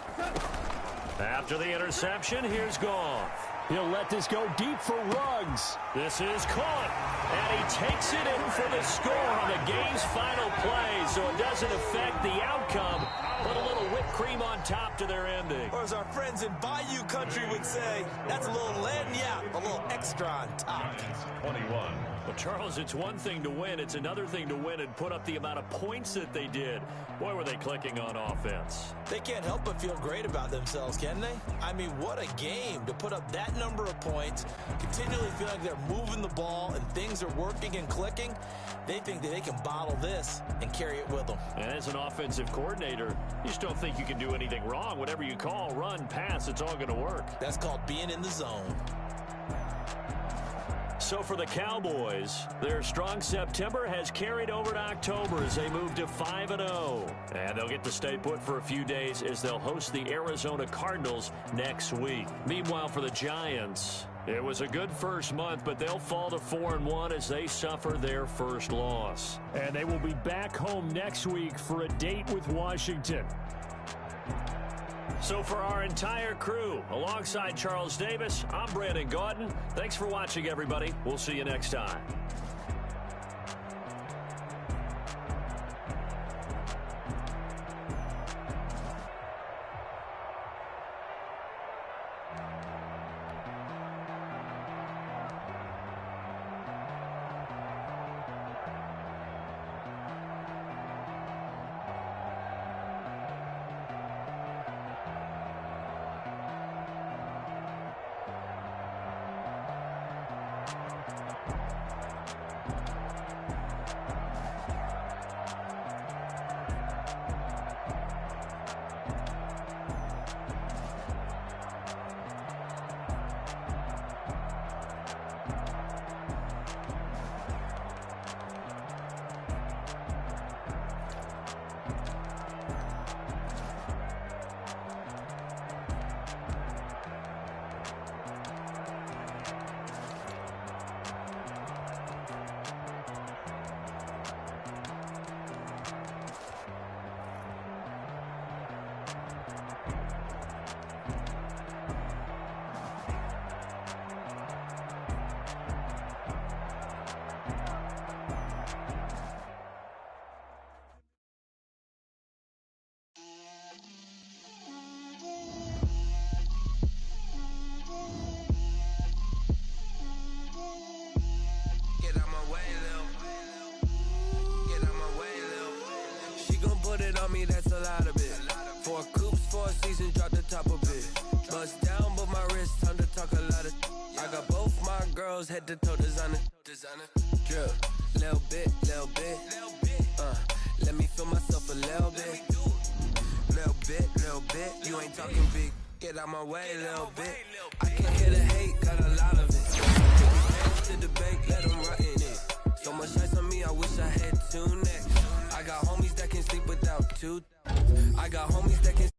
Speaker 2: After the interception, here's Goff. He'll let this go deep for Ruggs. This is caught, and he takes it in for the score on the game's final play, so it doesn't affect the outcome. Put a little whipped cream on top to their ending.
Speaker 4: Or as our friends in Bayou Country would say, that's a little lagniappe, a little extra on top.
Speaker 3: 21.
Speaker 2: Well, Charles, it's one thing to win. It's another thing to win and put up the amount of points that they did. Boy, were they clicking on offense.
Speaker 4: They can't help but feel great about themselves, can they? I mean, what a game to put up that number of points, continually feel like they're moving the ball and things are working and clicking. They think that they can bottle this and carry it with them.
Speaker 2: And as an offensive coordinator, you just don't think you can do anything wrong. Whatever you call, run, pass, it's all going to work.
Speaker 4: That's called being in the zone.
Speaker 2: So for the Cowboys, their strong September has carried over to October as they move to 5-0. And they'll get to stay put for a few days as they'll host the Arizona Cardinals next week. Meanwhile, for the Giants, it was a good first month, but they'll fall to 4-1 as they suffer their first loss.
Speaker 6: And they will be back home next week for a date with Washington.
Speaker 2: So for our entire crew, alongside Charles Davis, I'm Brandon Gaudin. Thanks for watching, everybody. We'll see you next time.
Speaker 7: That's a lot of it. 4 coops, 4 seasons, drop the top of it. Bust down, but my wrist, time to talk a lot of. I got both my girls, head to toe designer. Drip, little bit. Let me feel myself a little bit. Little bit. You ain't talking big. Get out my way, little bit. I can hear the hate, got a lot of it. Hands to the bank, let them rot in it. So much ice on me, I wish I had 2 necks. I got homies that can sleep without 2. I got homies that can